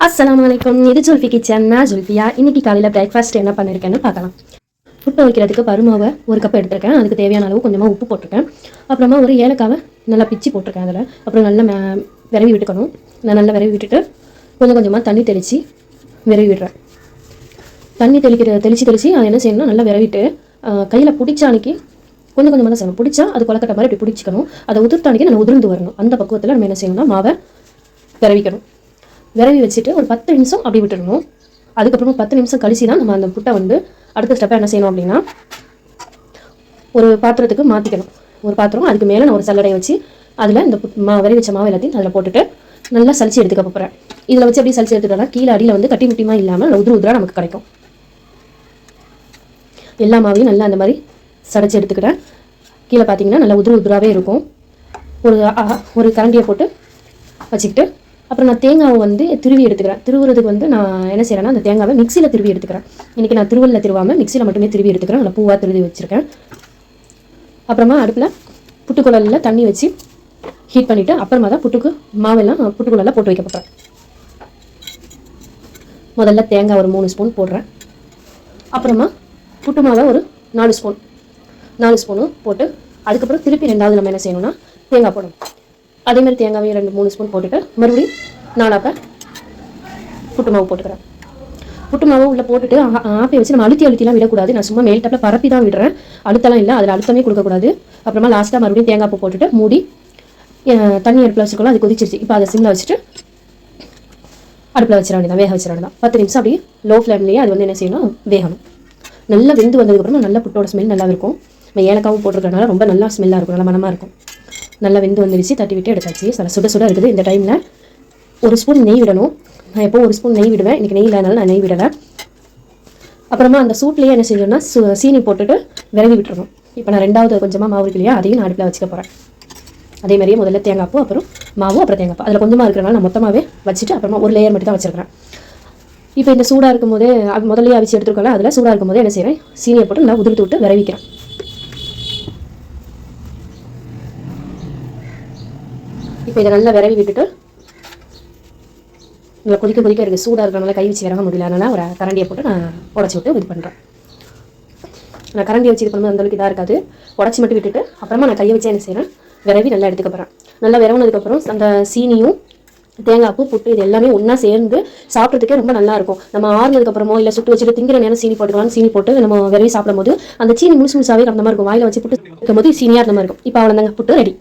அஸ்ஸலாமு அலைக்கும். இது ஜுல்ஃபி கிச்சன். நான் ஜுல்ஃபியா. இன்னைக்கு காலையில் பிரேக்ஃபாஸ்ட் என்ன பண்ணியிருக்கேன்னு பார்க்கலாம். புட்டு வைக்கிறதுக்கு பருமாவை ஒரு கப் எடுத்திருக்கேன். அதுக்கு தேவையான அளவு கொஞ்சமாக உப்பு போட்டிருக்கேன். அப்புறமா ஒரு ஏலக்காவை நல்லா பிச்சு போட்டிருக்கேன். அதில் அப்புறம் நல்லா விரவி விட்டுக்கணும். நான் நல்லா விரவி விட்டுட்டு கொஞ்சம் கொஞ்சமாக தண்ணி தெளித்து விரவி விடுறேன். தண்ணி தெளித்து அதை என்ன செய்யணும்னா நல்லா விரவிட்டு கையில் பிடிச்ச அன்னைக்கு கொஞ்சம் கொஞ்சமாக தான் செய்யணும். பிடிச்சா அது கொலக்கட்டை மாதிரி இப்படி பிடிச்சிக்கணும். அதை உதிர்த்தானிக்கு நம்ம உதிர்ந்து வரணும். அந்த பக்குவத்தில் நம்ம என்ன செய்யணும்னா மாவை விரவிக்கணும். விரவி வச்சுட்டு ஒரு 10 நிமிஷம் அப்படி விட்டுடணும். அதுக்கப்புறமா 10 நிமிஷம் கழிச்சு தான் நம்ம அந்த புட்டை அடுத்த ஸ்டெப்பாக என்ன செய்யணும் அப்படின்னா ஒரு பாத்திரத்துக்கு மாற்றிக்கணும். ஒரு பாத்திரம் அதுக்கு மேலே நான் ஒரு சல்லடையை வச்சு அதில் இந்த விரவி வச்ச மாவு எல்லாத்தையும் அதில் போட்டுட்டு நல்லா சளிச்சு எடுத்துக்க போகிறேன். இதில் வச்சு அப்படியே சளிச்சு எடுத்துட்டோம்னா கீழே அடியில் கட்டி முட்டியமாக இல்லாமல் உதிராக நமக்கு கிடைக்கும். எல்லா மாவையும் நல்லா அந்த மாதிரி சடைச்சி எடுத்துக்கிட்டேன். கீழே பார்த்தீங்கன்னா நல்லா உதிராகவே இருக்கும். ஒரு கரண்டியை போட்டு வச்சுக்கிட்டு அப்புறம் நான் தேங்காவை திருவி எடுத்துக்கிறேன். திருவுறதுக்கு நான் என்ன செய்கிறேன்னா அந்த தேங்காவை மிக்சியில் திருவி எடுத்துக்கிறேன். இன்றைக்கி நான் திருவள்ளில் திருவாமல் மிக்சியில் மட்டுமே திருவி எடுத்துக்கிறேன். நல்லா பூவாக திருவி வச்சுருக்கேன். அப்புறமா அடுப்பில் புட்டுக்குழலில் தண்ணி வச்சு ஹீட் பண்ணிவிட்டு அப்புறமா தான் மாவெல்லாம் புட்டுக்குழலில் போட்டு வைக்க போகிறேன். முதல்ல தேங்காய் ஒரு 3 ஸ்பூன் போடுறேன். அப்புறமா புட்டு மாவை ஒரு 4 ஸ்பூனும் போட்டு அதுக்கப்புறம் திருப்பி ரெண்டாவது நம்ம என்ன செய்யணும்னா தேங்காய் போடணும். அதேமாதிரி தேங்காவையும் 2-3 ஸ்பூன் போட்டுட்டு மறுபடியும் 4 புட்டு மாவு போட்டுக்கிறேன். புட்டு மாவு உள்ளே போட்டுட்டு ஆப்பை வச்சு நம்ம அழுத்திலாம் விடக்கூடாது. நான் சும்மா மேல் டப்பில் பரப்பி தான் விடுறேன். அழுத்தலாம் இல்லை, அதில் அழுத்தமே கொடுக்கக்கூடாது. அப்புறமா லாஸ்ட்டாக மறுபடியும் தேங்காய் பூ போட்டுட்டு மூடி தண்ணி அடுப்பில் வச்சுருக்கலாம். அது கொதிச்சிருச்சு. இப்போ அதை சிம்மில் வச்சுட்டு அடுப்பில் வச்சிட வேண்டியதான், வேக வச்சிட வேண்டியதான். 10 நிமிஷம் அப்படி லோ ஃப்ளேம்லேயே அது என்ன செய்யணும், வேகணும். நல்லா வெந்து வந்ததுக்கப்புறமா நல்லா புட்டோட ஸ்மெல் நல்லா இருக்கும். நம்ம ஏலக்காவும் போட்டிருக்கனால ரொம்ப நல்லா ஸ்மெல்லாக இருக்கும், நல்லா மனமாக இருக்கும். நல்லா வெந்து வந்துடுச்சு. தட்டி விட்டு எடுத்தாச்சு. சுட இருக்குது. இந்த டைமில் ஒரு ஸ்பூன் நெய் விடணும். நான் எப்போ ஒரு ஸ்பூன் நெய் விடுவேன். இன்றைக்கி நெய் இல்லாதனால நான் நெய் விடலை. அப்புறமா அந்த சூட்லேயே என்ன செய்யணும்னா சீனி போட்டுட்டு விரவி விட்டுறணும். இப்போ நான் ரெண்டாவது கொஞ்சமாக மாவு இருக்கு இல்லையா, அதையும் நான் அடுப்பில் வச்சுக்க போகிறேன். அதே மாதிரியே முதல்ல தேங்காய் பூ, அப்புறம் மாவு, அப்புறம் தேங்காய் பூ. அதில் கொஞ்சமாக இருக்கிறனால நான் மொத்தமாகவே வச்சுட்டு அப்புறமா ஒரு லேயர் மட்டும் தான் வச்சுருக்கிறேன். இப்போ இந்த சூடாக இருக்கும் போதே முதல்ல அவிச்சு எடுத்துருக்கோம்ல, அதில் சூடாக இருக்கும் போதே என்ன செய்கிறேன், சீனியை போட்டு நல்லா உதிர்த்து விட்டு விரவிக்கிறேன். இப்போ இதை நல்லா விரவி விட்டுட்டு இதில் கொதிக்க இருக்குது. சூடாக இருக்கிறனால கை வச்சு விரக முடியல. அதனால் ஒரு கரண்டியை போட்டு நான் உடச்சி விட்டு இது பண்ணுறேன். நான் கரண்டியை வச்சு இது பண்ணும்போது அந்தளவுக்கு இதாக இருக்காது. உடச்சி மட்டும் விட்டுட்டு அப்புறமா நான் கையை வச்சு என்ன செய்கிறேன், விரவி நல்லா எடுத்துக்க போகிறேன். நல்லா விரவுனதுக்கப்புறம் அந்த சீனியும் தேங்காய் பூ, புட்டு இது எல்லாமே ஒன்றா சேர்ந்து சாப்பிட்றதுக்கே ரொம்ப நல்லாயிருக்கும். நம்ம ஆறுனதுக்கப்புறமோ இல்லை சுட்டு வச்சுட்டு திங்கிற நேரம் சீனி போட்டுக்கலாம். சீனி போட்டு நம்ம விரவி சாப்பிடும் போது அந்த சீனி முழுசாவே அந்த மாதிரி இருக்கும். வாயில் வச்சு புட்டு இருக்கும் போது சீனியாக இருந்த மாதிரி இருக்கும். இப்போ அவ்வளோதாங்க, புட்டு ரெடி.